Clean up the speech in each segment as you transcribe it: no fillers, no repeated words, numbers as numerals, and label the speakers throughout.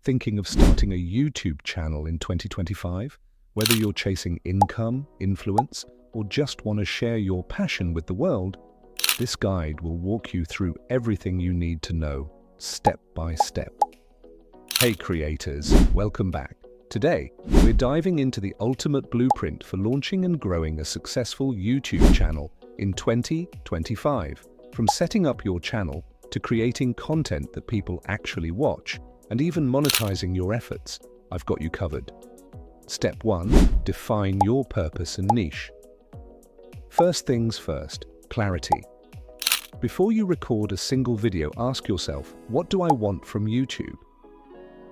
Speaker 1: Thinking of starting a YouTube channel in 2025? Whether you're chasing income, influence, or just want to share your passion with the world, this guide will walk you through everything you need to know, step by step. Hey creators, welcome back. Today, we're diving into the ultimate blueprint for launching and growing a successful YouTube channel in 2025. From setting up your channel to creating content that people actually watch, and even monetizing your efforts, I've got you covered. Step 1. Define your purpose and niche. First things first, clarity. Before you record a single video, ask yourself, what do I want from YouTube?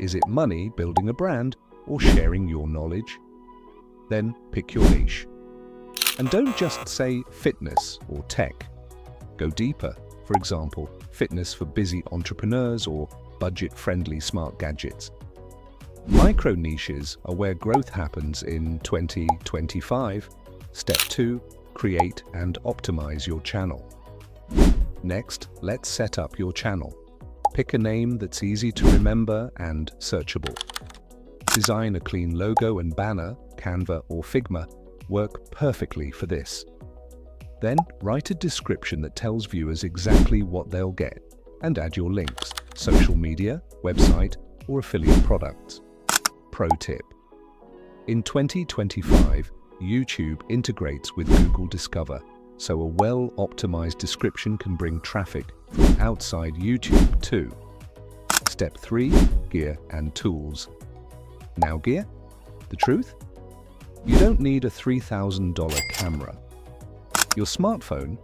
Speaker 1: Is it money, building a brand, or sharing your knowledge? Then pick your niche. And don't just say fitness or tech. Go deeper. For example, fitness for busy entrepreneurs or budget-friendly smart gadgets. Micro niches are where growth happens in 2025. Step 2. Create and optimize your channel. Next, let's set up your channel. Pick a name that's easy to remember and searchable. Design a clean logo and banner, Canva or Figma, work perfectly for this. Then, write a description that tells viewers exactly what they'll get, and add your links, social media, website, or affiliate products. Pro tip. In 2025, YouTube integrates with Google Discover, so a well-optimized description can bring traffic from outside YouTube too. Step 3. Gear and tools. Now gear? The truth? You don't need a $3,000 camera. Your smartphone,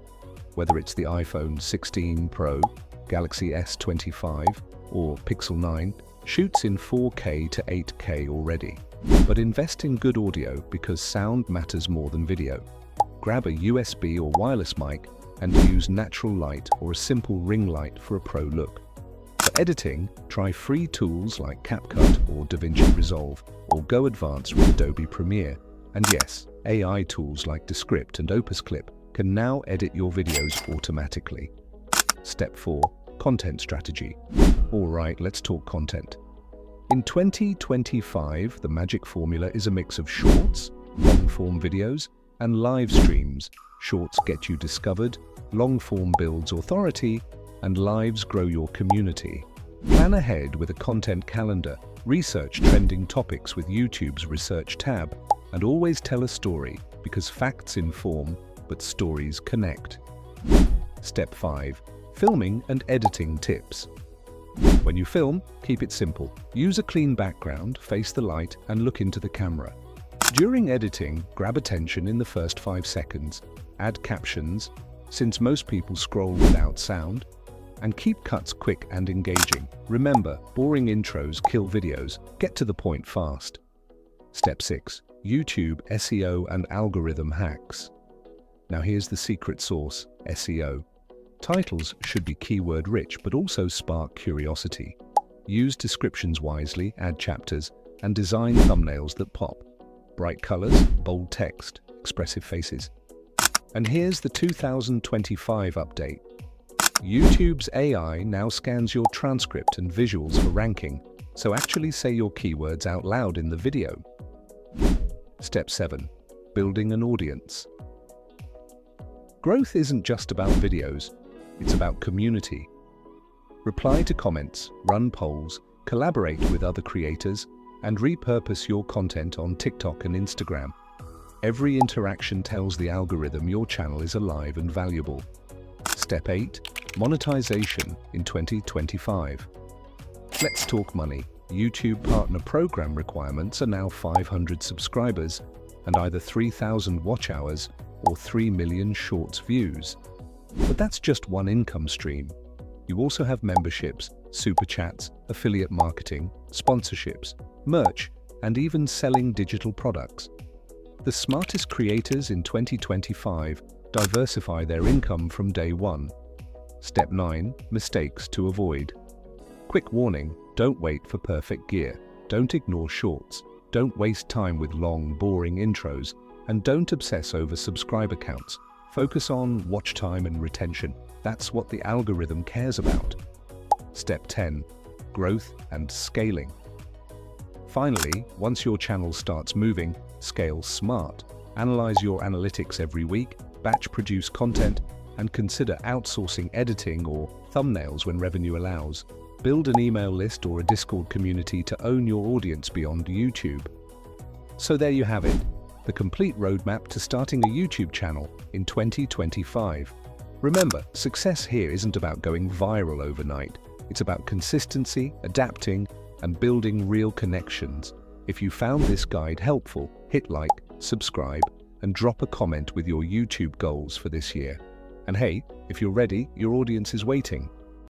Speaker 1: whether it's the iPhone 16 Pro, Galaxy S25, or Pixel 9, shoots in 4K to 8K already. But invest in good audio because sound matters more than video. Grab a USB or wireless mic and use natural light or a simple ring light for a pro look. For editing, try free tools like CapCut or DaVinci Resolve, or go advanced with Adobe Premiere. And yes, AI tools like Descript and OpusClip can now edit your videos automatically. Step 4. Content strategy. Alright, let's talk content. In 2025, the magic formula is a mix of shorts, long-form videos, and live streams. Shorts get you discovered, long-form builds authority, and lives grow your community. Plan ahead with a content calendar, research trending topics with YouTube's Research tab, and always tell a story because facts inform, but stories connect. Step 5. Filming and editing tips. When you film, keep it simple. Use a clean background, face the light, and look into the camera. During editing, grab attention in the first 5 seconds. Add captions, since most people scroll without sound, and keep cuts quick and engaging. Remember, boring intros kill videos. Get to the point fast. Step 6. YouTube SEO and algorithm hacks. Now here's the secret sauce, SEO. Titles should be keyword-rich but also spark curiosity. Use descriptions wisely, add chapters, and design thumbnails that pop. Bright colors, bold text, expressive faces. And here's the 2025 update. YouTube's AI now scans your transcript and visuals for ranking, so actually say your keywords out loud in the video. Step 7. Building an audience. Growth isn't just about videos, it's about community. Reply to comments, run polls, collaborate with other creators, and repurpose your content on TikTok and Instagram. Every interaction tells the algorithm your channel is alive and valuable. Step 8. Monetization in 2025. Let's talk money. YouTube Partner Program requirements are now 500 subscribers and either 3,000 watch hours or 3 million shorts views. But that's just one income stream. You also have memberships, super chats, affiliate marketing, sponsorships, merch, and even selling digital products. The smartest creators in 2025 diversify their income from day one. Step 9. Mistakes to avoid. Quick warning, don't wait for perfect gear. Don't ignore shorts. Don't waste time with long, boring intros. And don't obsess over subscriber counts. Focus on watch time and retention. That's what the algorithm cares about. Step 10. Growth and scaling. Finally, once your channel starts moving, scale smart. Analyze your analytics every week, batch produce content, and consider outsourcing editing or thumbnails when revenue allows. Build an email list or a Discord community to own your audience beyond YouTube. So there you have it, the complete roadmap to starting a YouTube channel in 2025. Remember, success here isn't about going viral overnight. It's about consistency, adapting, and building real connections. If you found this guide helpful, hit like, subscribe, and drop a comment with your YouTube goals for this year. And hey, if you're ready, your audience is waiting.